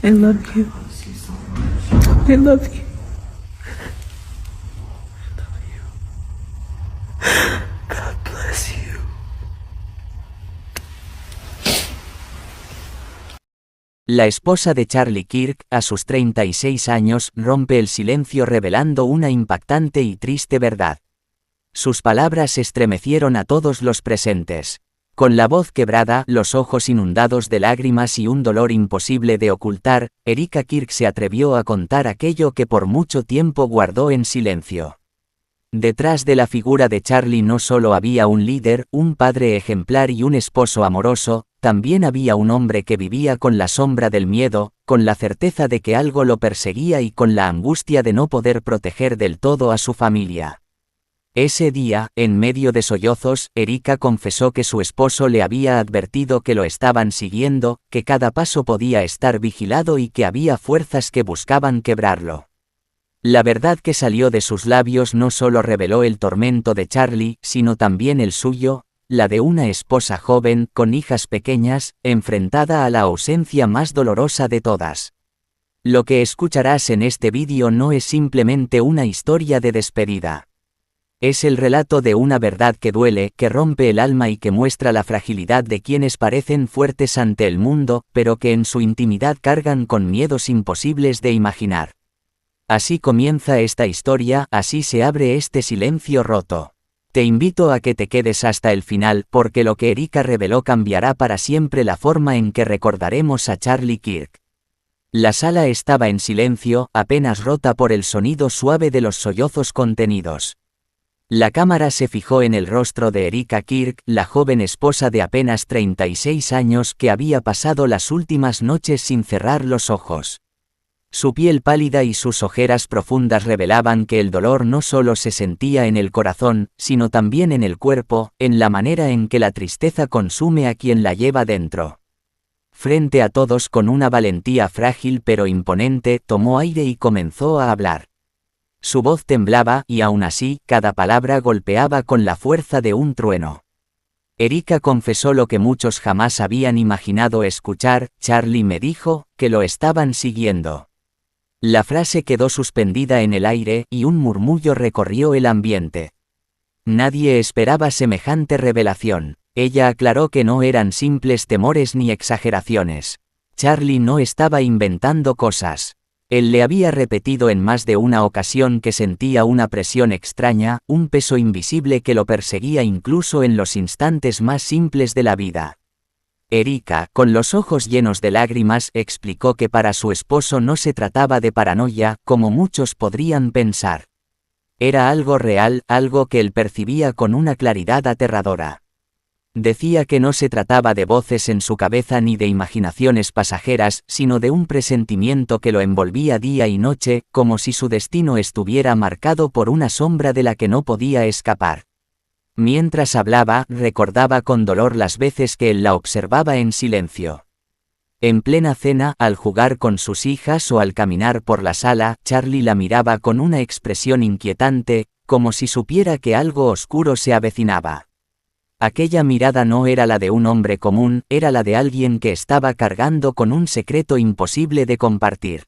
I love you. I love you. God bless you. La esposa de Charlie Kirk, a sus 36 años, rompe el silencio revelando una impactante y triste verdad. Sus palabras estremecieron a todos los presentes. Con la voz quebrada, los ojos inundados de lágrimas y un dolor imposible de ocultar, Erika Kirk se atrevió a contar aquello que por mucho tiempo guardó en silencio. Detrás de la figura de Charlie no solo había un líder, un padre ejemplar y un esposo amoroso, también había un hombre que vivía con la sombra del miedo, con la certeza de que algo lo perseguía y con la angustia de no poder proteger del todo a su familia. Ese día, en medio de sollozos, Erika confesó que su esposo le había advertido que lo estaban siguiendo, que cada paso podía estar vigilado y que había fuerzas que buscaban quebrarlo. La verdad que salió de sus labios no solo reveló el tormento de Charlie, sino también el suyo, la de una esposa joven, con hijas pequeñas, enfrentada a la ausencia más dolorosa de todas. Lo que escucharás en este vídeo no es simplemente una historia de despedida. Es el relato de una verdad que duele, que rompe el alma y que muestra la fragilidad de quienes parecen fuertes ante el mundo, pero que en su intimidad cargan con miedos imposibles de imaginar. Así comienza esta historia, así se abre este silencio roto. Te invito a que te quedes hasta el final, porque lo que Erika reveló cambiará para siempre la forma en que recordaremos a Charlie Kirk. La sala estaba en silencio, apenas rota por el sonido suave de los sollozos contenidos. La cámara se fijó en el rostro de Erika Kirk, la joven esposa de apenas 36 años que había pasado las últimas noches sin cerrar los ojos. Su piel pálida y sus ojeras profundas revelaban que el dolor no solo se sentía en el corazón, sino también en el cuerpo, en la manera en que la tristeza consume a quien la lleva dentro. Frente a todos con una valentía frágil pero imponente, tomó aire y comenzó a hablar. Su voz temblaba y aún así, cada palabra golpeaba con la fuerza de un trueno. Erika confesó lo que muchos jamás habían imaginado escuchar: Charlie me dijo que lo estaban siguiendo. La frase quedó suspendida en el aire y un murmullo recorrió el ambiente. Nadie esperaba semejante revelación. Ella aclaró que no eran simples temores ni exageraciones. Charlie no estaba inventando cosas. Él le había repetido en más de una ocasión que sentía una presión extraña, un peso invisible que lo perseguía incluso en los instantes más simples de la vida. Erika, con los ojos llenos de lágrimas, explicó que para su esposo no se trataba de paranoia, como muchos podrían pensar. Era algo real, algo que él percibía con una claridad aterradora. Decía que no se trataba de voces en su cabeza ni de imaginaciones pasajeras, sino de un presentimiento que lo envolvía día y noche, como si su destino estuviera marcado por una sombra de la que no podía escapar. Mientras hablaba, recordaba con dolor las veces que él la observaba en silencio. En plena cena, al jugar con sus hijas o al caminar por la sala, Charlie la miraba con una expresión inquietante, como si supiera que algo oscuro se avecinaba. Aquella mirada no era la de un hombre común, era la de alguien que estaba cargando con un secreto imposible de compartir.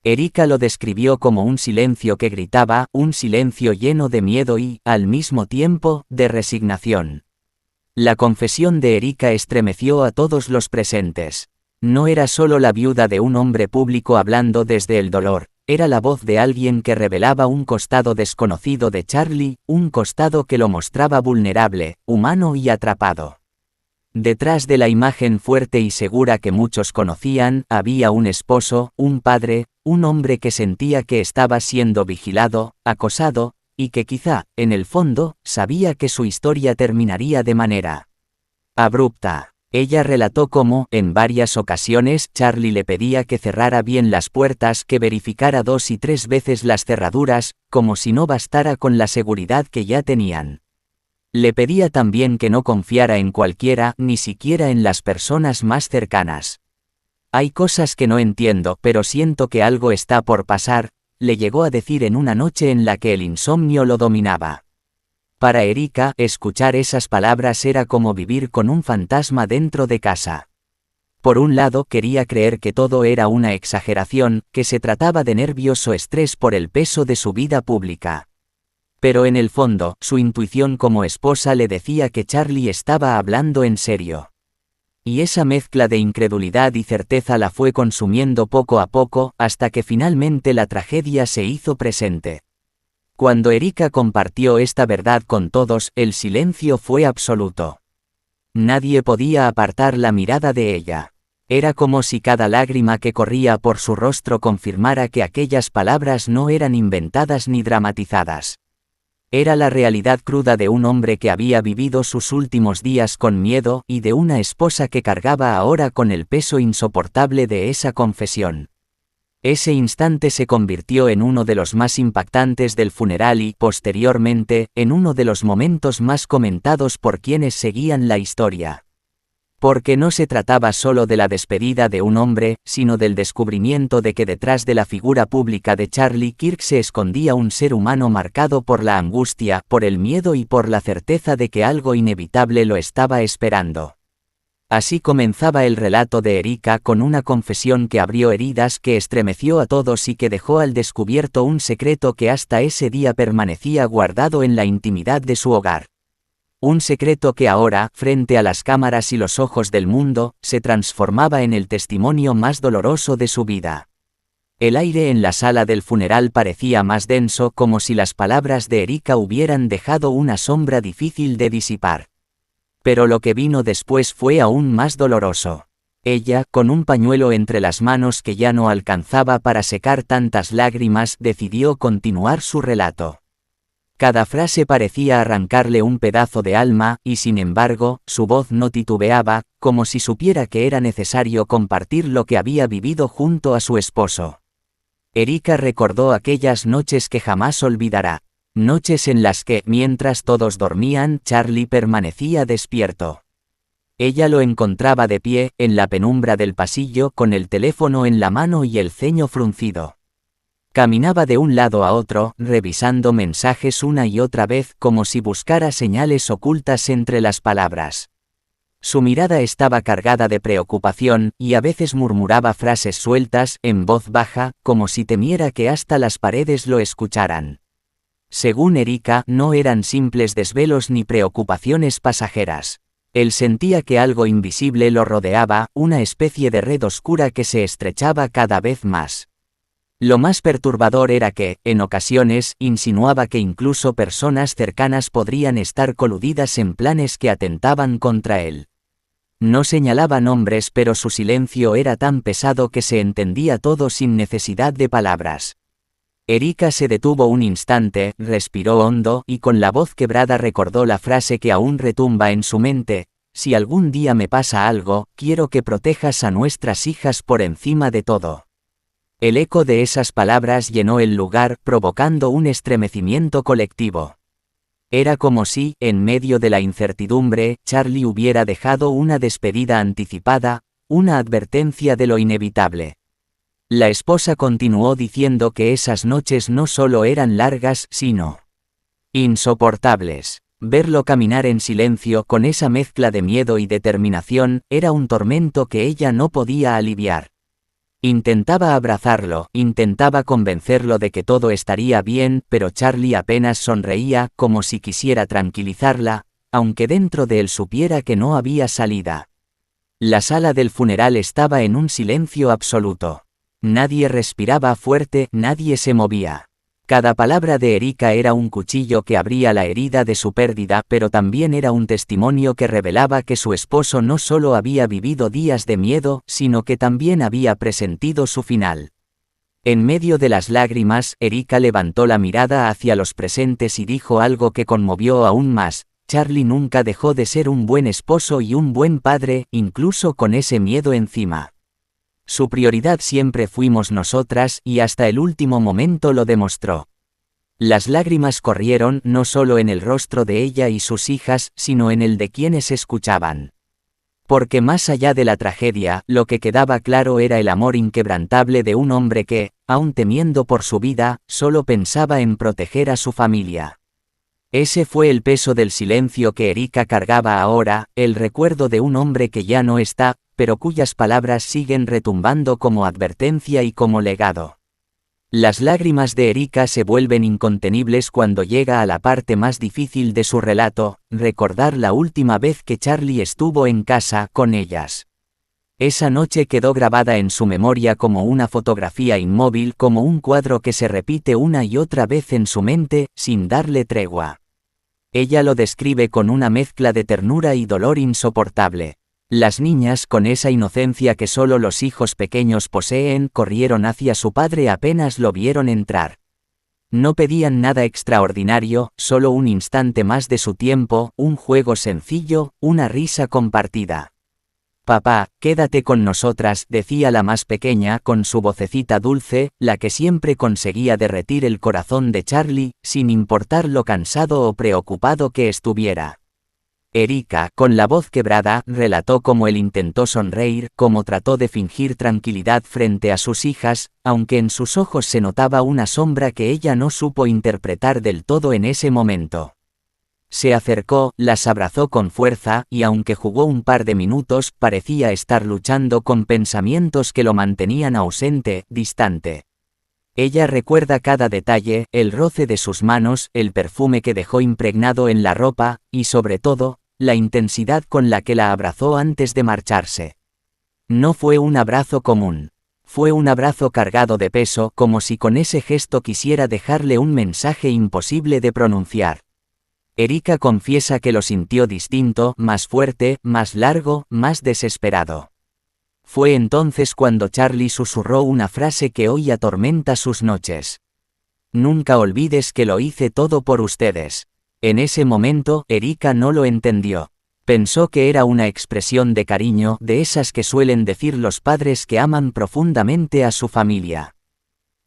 Erika lo describió como un silencio que gritaba, un silencio lleno de miedo y, al mismo tiempo, de resignación. La confesión de Erika estremeció a todos los presentes. No era solo la viuda de un hombre público hablando desde el dolor, era la voz de alguien que revelaba un costado desconocido de Charlie, un costado que lo mostraba vulnerable, humano y atrapado. Detrás de la imagen fuerte y segura que muchos conocían, había un esposo, un padre, un hombre que sentía que estaba siendo vigilado, acosado, y que quizá, en el fondo, sabía que su historia terminaría de manera abrupta. Ella relató cómo, en varias ocasiones, Charlie le pedía que cerrara bien las puertas, que verificara 2 y 3 veces las cerraduras, como si no bastara con la seguridad que ya tenían. Le pedía también que no confiara en cualquiera, ni siquiera en las personas más cercanas. Hay cosas que no entiendo, pero siento que algo está por pasar, le llegó a decir en una noche en la que el insomnio lo dominaba. Para Erika, escuchar esas palabras era como vivir con un fantasma dentro de casa. Por un lado quería creer que todo era una exageración, que se trataba de nervios o estrés por el peso de su vida pública. Pero en el fondo, su intuición como esposa le decía que Charlie estaba hablando en serio. Y esa mezcla de incredulidad y certeza la fue consumiendo poco a poco, hasta que finalmente la tragedia se hizo presente. Cuando Erika compartió esta verdad con todos, el silencio fue absoluto. Nadie podía apartar la mirada de ella. Era como si cada lágrima que corría por su rostro confirmara que aquellas palabras no eran inventadas ni dramatizadas. Era la realidad cruda de un hombre que había vivido sus últimos días con miedo y de una esposa que cargaba ahora con el peso insoportable de esa confesión. Ese instante se convirtió en uno de los más impactantes del funeral y, posteriormente, en uno de los momentos más comentados por quienes seguían la historia. Porque no se trataba solo de la despedida de un hombre, sino del descubrimiento de que detrás de la figura pública de Charlie Kirk se escondía un ser humano marcado por la angustia, por el miedo y por la certeza de que algo inevitable lo estaba esperando. Así comenzaba el relato de Erika con una confesión que abrió heridas, que estremeció a todos y que dejó al descubierto un secreto que hasta ese día permanecía guardado en la intimidad de su hogar. Un secreto que ahora, frente a las cámaras y los ojos del mundo, se transformaba en el testimonio más doloroso de su vida. El aire en la sala del funeral parecía más denso, como si las palabras de Erika hubieran dejado una sombra difícil de disipar. Pero lo que vino después fue aún más doloroso. Ella, con un pañuelo entre las manos que ya no alcanzaba para secar tantas lágrimas, decidió continuar su relato. Cada frase parecía arrancarle un pedazo de alma, y sin embargo, su voz no titubeaba, como si supiera que era necesario compartir lo que había vivido junto a su esposo. Erika recordó aquellas noches que jamás olvidará. Noches en las que, mientras todos dormían, Charlie permanecía despierto. Ella lo encontraba de pie, en la penumbra del pasillo, con el teléfono en la mano y el ceño fruncido. Caminaba de un lado a otro, revisando mensajes una y otra vez, como si buscara señales ocultas entre las palabras. Su mirada estaba cargada de preocupación, y a veces murmuraba frases sueltas, en voz baja, como si temiera que hasta las paredes lo escucharan. Según Erika, no eran simples desvelos ni preocupaciones pasajeras. Él sentía que algo invisible lo rodeaba, una especie de red oscura que se estrechaba cada vez más. Lo más perturbador era que, en ocasiones, insinuaba que incluso personas cercanas podrían estar coludidas en planes que atentaban contra él. No señalaba nombres, pero su silencio era tan pesado que se entendía todo sin necesidad de palabras. Erika se detuvo un instante, respiró hondo, y con la voz quebrada recordó la frase que aún retumba en su mente: «Si algún día me pasa algo, quiero que protejas a nuestras hijas por encima de todo». El eco de esas palabras llenó el lugar, provocando un estremecimiento colectivo. Era como si, en medio de la incertidumbre, Charlie hubiera dejado una despedida anticipada, una advertencia de lo inevitable. La esposa continuó diciendo que esas noches no solo eran largas, sino insoportables. Verlo caminar en silencio con esa mezcla de miedo y determinación, era un tormento que ella no podía aliviar. Intentaba abrazarlo, intentaba convencerlo de que todo estaría bien, pero Charlie apenas sonreía, como si quisiera tranquilizarla, aunque dentro de él supiera que no había salida. La sala del funeral estaba en un silencio absoluto. Nadie respiraba fuerte, nadie se movía. Cada palabra de Erika era un cuchillo que abría la herida de su pérdida, pero también era un testimonio que revelaba que su esposo no solo había vivido días de miedo, sino que también había presentido su final. En medio de las lágrimas, Erika levantó la mirada hacia los presentes y dijo algo que conmovió aún más: Charlie nunca dejó de ser un buen esposo y un buen padre, incluso con ese miedo encima. Su prioridad siempre fuimos nosotras, y hasta el último momento lo demostró. Las lágrimas corrieron no solo en el rostro de ella y sus hijas, sino en el de quienes escuchaban. Porque más allá de la tragedia, lo que quedaba claro era el amor inquebrantable de un hombre que, aun temiendo por su vida, solo pensaba en proteger a su familia. Ese fue el peso del silencio que Erika cargaba ahora, el recuerdo de un hombre que ya no está, pero cuyas palabras siguen retumbando como advertencia y como legado. Las lágrimas de Erika se vuelven incontenibles cuando llega a la parte más difícil de su relato, recordar la última vez que Charlie estuvo en casa con ellas. Esa noche quedó grabada en su memoria como una fotografía inmóvil, como un cuadro que se repite una y otra vez en su mente, sin darle tregua. Ella lo describe con una mezcla de ternura y dolor insoportable. Las niñas, con esa inocencia que solo los hijos pequeños poseen, corrieron hacia su padre apenas lo vieron entrar. No pedían nada extraordinario, solo un instante más de su tiempo, un juego sencillo, una risa compartida. «Papá, quédate con nosotras», decía la más pequeña con su vocecita dulce, la que siempre conseguía derretir el corazón de Charlie, sin importar lo cansado o preocupado que estuviera. Erika, con la voz quebrada, relató cómo él intentó sonreír, cómo trató de fingir tranquilidad frente a sus hijas, aunque en sus ojos se notaba una sombra que ella no supo interpretar del todo en ese momento. Se acercó, las abrazó con fuerza, y aunque jugó un par de minutos, parecía estar luchando con pensamientos que lo mantenían ausente, distante. Ella recuerda cada detalle, el roce de sus manos, el perfume que dejó impregnado en la ropa, y sobre todo, la intensidad con la que la abrazó antes de marcharse. No fue un abrazo común. Fue un abrazo cargado de peso, como si con ese gesto quisiera dejarle un mensaje imposible de pronunciar. Erika confiesa que lo sintió distinto, más fuerte, más largo, más desesperado. Fue entonces cuando Charlie susurró una frase que hoy atormenta sus noches. «Nunca olvides que lo hice todo por ustedes». En ese momento, Erika no lo entendió. Pensó que era una expresión de cariño, de esas que suelen decir los padres que aman profundamente a su familia.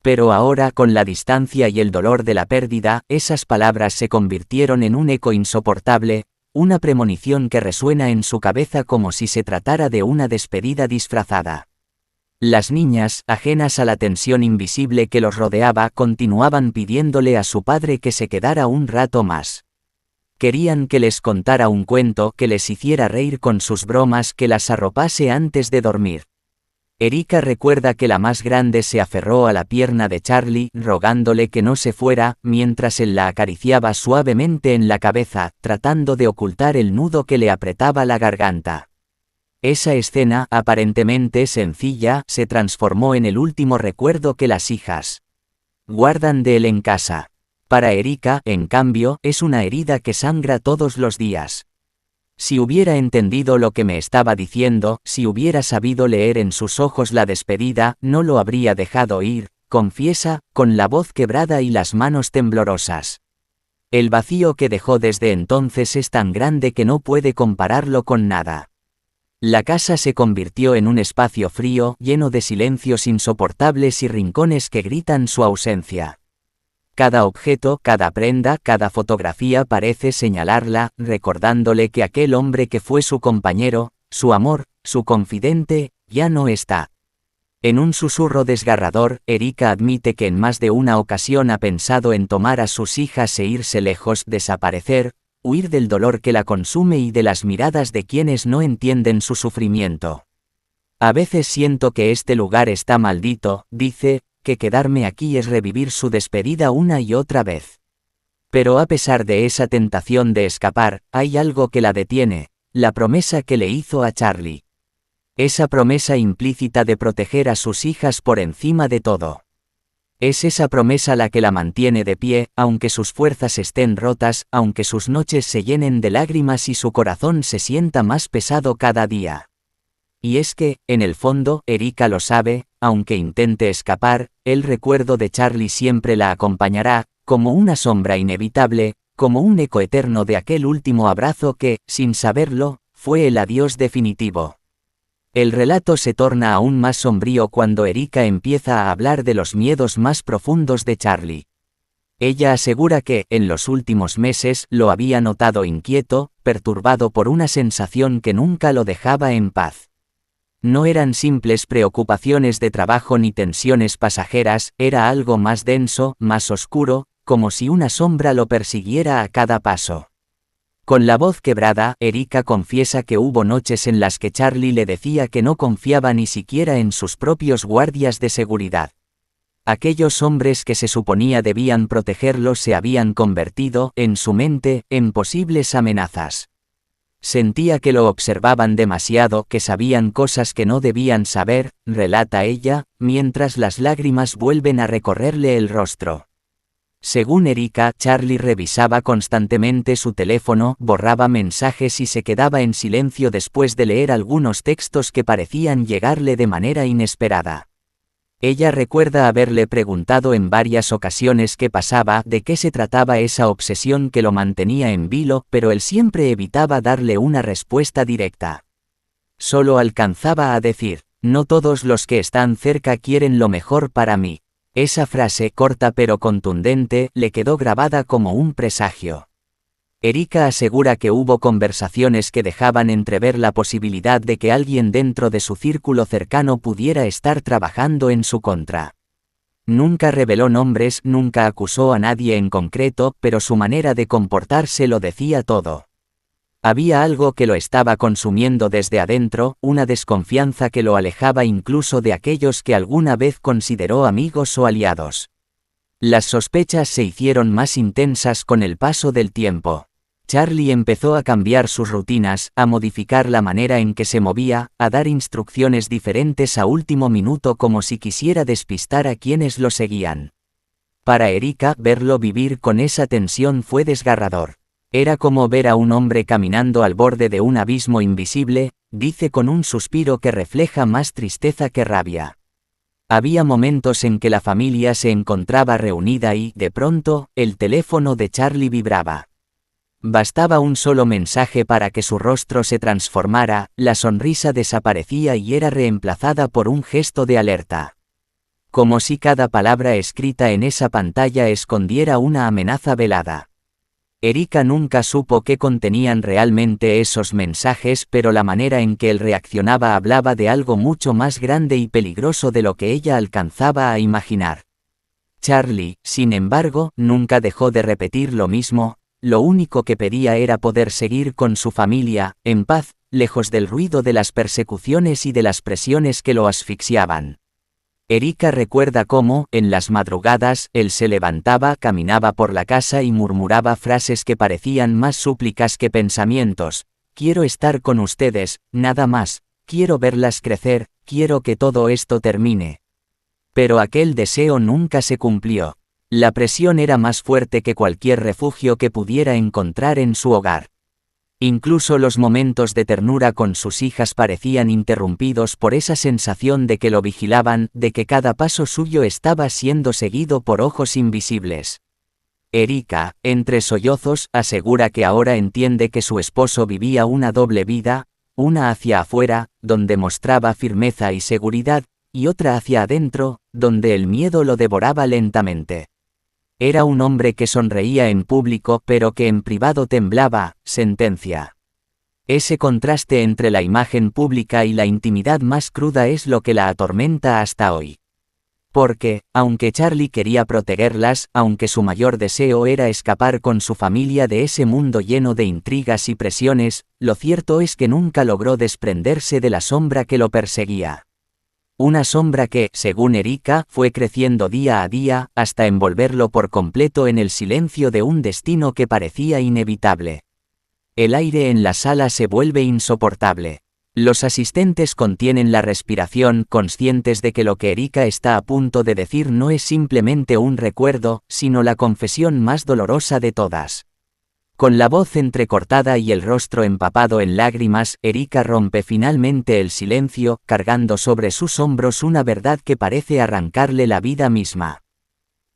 Pero ahora, con la distancia y el dolor de la pérdida, esas palabras se convirtieron en un eco insoportable, una premonición que resuena en su cabeza como si se tratara de una despedida disfrazada. Las niñas, ajenas a la tensión invisible que los rodeaba, continuaban pidiéndole a su padre que se quedara un rato más. Querían que les contara un cuento, que les hiciera reír con sus bromas, que las arropase antes de dormir. Erika recuerda que la más grande se aferró a la pierna de Charlie, rogándole que no se fuera, mientras él la acariciaba suavemente en la cabeza, tratando de ocultar el nudo que le apretaba la garganta. Esa escena, aparentemente sencilla, se transformó en el último recuerdo que las hijas guardan de él en casa. Para Erika, en cambio, es una herida que sangra todos los días. Si hubiera entendido lo que me estaba diciendo, si hubiera sabido leer en sus ojos la despedida, no lo habría dejado ir, confiesa, con la voz quebrada y las manos temblorosas. El vacío que dejó desde entonces es tan grande que no puede compararlo con nada. La casa se convirtió en un espacio frío, lleno de silencios insoportables y rincones que gritan su ausencia. Cada objeto, cada prenda, cada fotografía parece señalarla, recordándole que aquel hombre que fue su compañero, su amor, su confidente, ya no está. En un susurro desgarrador, Erika admite que en más de una ocasión ha pensado en tomar a sus hijas e irse lejos, desaparecer, huir del dolor que la consume y de las miradas de quienes no entienden su sufrimiento. «A veces siento que este lugar está maldito», dice, que quedarme aquí es revivir su despedida una y otra vez. Pero a pesar de esa tentación de escapar, hay algo que la detiene, la promesa que le hizo a Charlie. Esa promesa implícita de proteger a sus hijas por encima de todo. Es esa promesa la que la mantiene de pie, aunque sus fuerzas estén rotas, aunque sus noches se llenen de lágrimas y su corazón se sienta más pesado cada día. Y es que, en el fondo, Erika lo sabe, aunque intente escapar, el recuerdo de Charlie siempre la acompañará, como una sombra inevitable, como un eco eterno de aquel último abrazo que, sin saberlo, fue el adiós definitivo. El relato se torna aún más sombrío cuando Erika empieza a hablar de los miedos más profundos de Charlie. Ella asegura que, en los últimos meses, lo había notado inquieto, perturbado por una sensación que nunca lo dejaba en paz. No eran simples preocupaciones de trabajo ni tensiones pasajeras, era algo más denso, más oscuro, como si una sombra lo persiguiera a cada paso. Con la voz quebrada, Erika confiesa que hubo noches en las que Charlie le decía que no confiaba ni siquiera en sus propios guardias de seguridad. Aquellos hombres que se suponía debían protegerlo se habían convertido, en su mente, en posibles amenazas. Sentía que lo observaban demasiado, que sabían cosas que no debían saber, relata ella, mientras las lágrimas vuelven a recorrerle el rostro. Según Erika, Charlie revisaba constantemente su teléfono, borraba mensajes y se quedaba en silencio después de leer algunos textos que parecían llegarle de manera inesperada. Ella recuerda haberle preguntado en varias ocasiones qué pasaba, de qué se trataba esa obsesión que lo mantenía en vilo, pero él siempre evitaba darle una respuesta directa. Solo alcanzaba a decir, no todos los que están cerca quieren lo mejor para mí. Esa frase, corta pero contundente, le quedó grabada como un presagio. Erika asegura que hubo conversaciones que dejaban entrever la posibilidad de que alguien dentro de su círculo cercano pudiera estar trabajando en su contra. Nunca reveló nombres, nunca acusó a nadie en concreto, pero su manera de comportarse lo decía todo. Había algo que lo estaba consumiendo desde adentro, una desconfianza que lo alejaba incluso de aquellos que alguna vez consideró amigos o aliados. Las sospechas se hicieron más intensas con el paso del tiempo. Charlie empezó a cambiar sus rutinas, a modificar la manera en que se movía, a dar instrucciones diferentes a último minuto como si quisiera despistar a quienes lo seguían. Para Erika, verlo vivir con esa tensión fue desgarrador. Era como ver a un hombre caminando al borde de un abismo invisible, dice con un suspiro que refleja más tristeza que rabia. Había momentos en que la familia se encontraba reunida y, de pronto, el teléfono de Charlie vibraba. Bastaba un solo mensaje para que su rostro se transformara, la sonrisa desaparecía y era reemplazada por un gesto de alerta. Como si cada palabra escrita en esa pantalla escondiera una amenaza velada. Erika nunca supo qué contenían realmente esos mensajes, pero la manera en que él reaccionaba hablaba de algo mucho más grande y peligroso de lo que ella alcanzaba a imaginar. Charlie, sin embargo, nunca dejó de repetir lo mismo. Lo único que pedía era poder seguir con su familia, en paz, lejos del ruido de las persecuciones y de las presiones que lo asfixiaban. Erika recuerda cómo, en las madrugadas, él se levantaba, caminaba por la casa y murmuraba frases que parecían más súplicas que pensamientos. Quiero estar con ustedes, nada más, quiero verlas crecer, quiero que todo esto termine. Pero aquel deseo nunca se cumplió. La presión era más fuerte que cualquier refugio que pudiera encontrar en su hogar. Incluso los momentos de ternura con sus hijas parecían interrumpidos por esa sensación de que lo vigilaban, de que cada paso suyo estaba siendo seguido por ojos invisibles. Erika, entre sollozos, asegura que ahora entiende que su esposo vivía una doble vida, una hacia afuera, donde mostraba firmeza y seguridad, y otra hacia adentro, donde el miedo lo devoraba lentamente. Era un hombre que sonreía en público pero que en privado temblaba, sentencia. Ese contraste entre la imagen pública y la intimidad más cruda es lo que la atormenta hasta hoy. Porque, aunque Charlie quería protegerlas, aunque su mayor deseo era escapar con su familia de ese mundo lleno de intrigas y presiones, lo cierto es que nunca logró desprenderse de la sombra que lo perseguía. Una sombra que, según Erika, fue creciendo día a día, hasta envolverlo por completo en el silencio de un destino que parecía inevitable. El aire en la sala se vuelve insoportable. Los asistentes contienen la respiración, conscientes de que lo que Erika está a punto de decir no es simplemente un recuerdo, sino la confesión más dolorosa de todas. Con la voz entrecortada y el rostro empapado en lágrimas, Erika rompe finalmente el silencio, cargando sobre sus hombros una verdad que parece arrancarle la vida misma.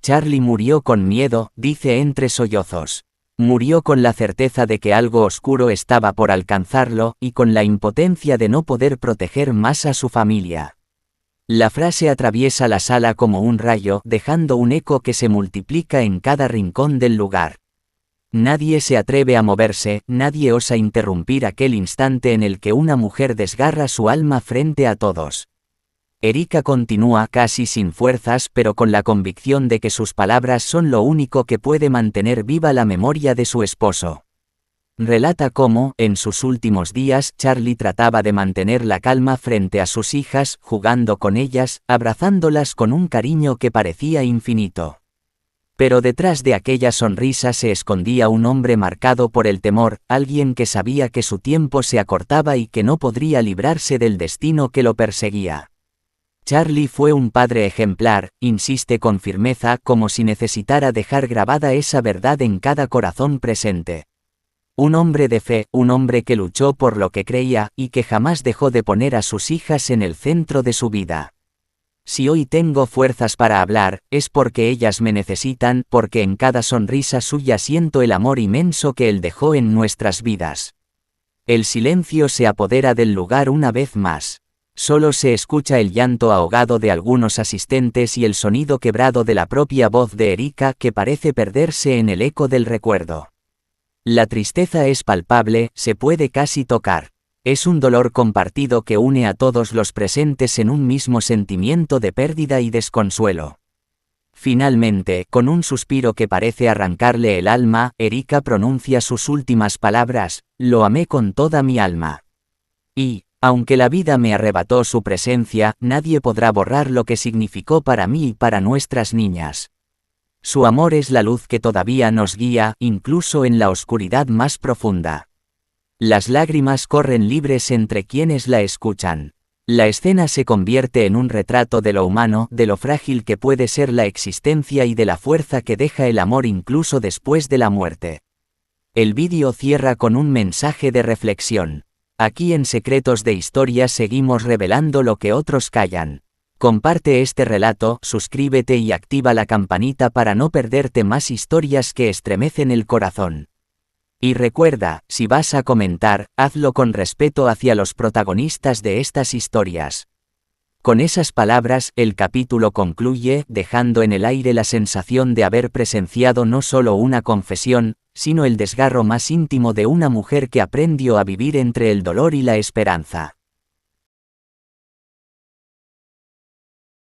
Charlie murió con miedo, dice entre sollozos. Murió con la certeza de que algo oscuro estaba por alcanzarlo, y con la impotencia de no poder proteger más a su familia. La frase atraviesa la sala como un rayo, dejando un eco que se multiplica en cada rincón del lugar. Nadie se atreve a moverse, nadie osa interrumpir aquel instante en el que una mujer desgarra su alma frente a todos. Erika continúa casi sin fuerzas pero con la convicción de que sus palabras son lo único que puede mantener viva la memoria de su esposo. Relata cómo, en sus últimos días, Charlie trataba de mantener la calma frente a sus hijas, jugando con ellas, abrazándolas con un cariño que parecía infinito. Pero detrás de aquella sonrisa se escondía un hombre marcado por el temor, alguien que sabía que su tiempo se acortaba y que no podría librarse del destino que lo perseguía. Charlie fue un padre ejemplar, insiste con firmeza, como si necesitara dejar grabada esa verdad en cada corazón presente. Un hombre de fe, un hombre que luchó por lo que creía, y que jamás dejó de poner a sus hijas en el centro de su vida. Si hoy tengo fuerzas para hablar, es porque ellas me necesitan, porque en cada sonrisa suya siento el amor inmenso que él dejó en nuestras vidas. El silencio se apodera del lugar una vez más. Solo se escucha el llanto ahogado de algunos asistentes y el sonido quebrado de la propia voz de Erika que parece perderse en el eco del recuerdo. La tristeza es palpable, se puede casi tocar. Es un dolor compartido que une a todos los presentes en un mismo sentimiento de pérdida y desconsuelo. Finalmente, con un suspiro que parece arrancarle el alma, Erika pronuncia sus últimas palabras: «Lo amé con toda mi alma». Y, aunque la vida me arrebató su presencia, nadie podrá borrar lo que significó para mí y para nuestras niñas. Su amor es la luz que todavía nos guía, incluso en la oscuridad más profunda. Las lágrimas corren libres entre quienes la escuchan. La escena se convierte en un retrato de lo humano, de lo frágil que puede ser la existencia y de la fuerza que deja el amor incluso después de la muerte. El vídeo cierra con un mensaje de reflexión. Aquí en Secretos de Historias seguimos revelando lo que otros callan. Comparte este relato, suscríbete y activa la campanita para no perderte más historias que estremecen el corazón. Y recuerda, si vas a comentar, hazlo con respeto hacia los protagonistas de estas historias. Con esas palabras, el capítulo concluye, dejando en el aire la sensación de haber presenciado no solo una confesión, sino el desgarro más íntimo de una mujer que aprendió a vivir entre el dolor y la esperanza.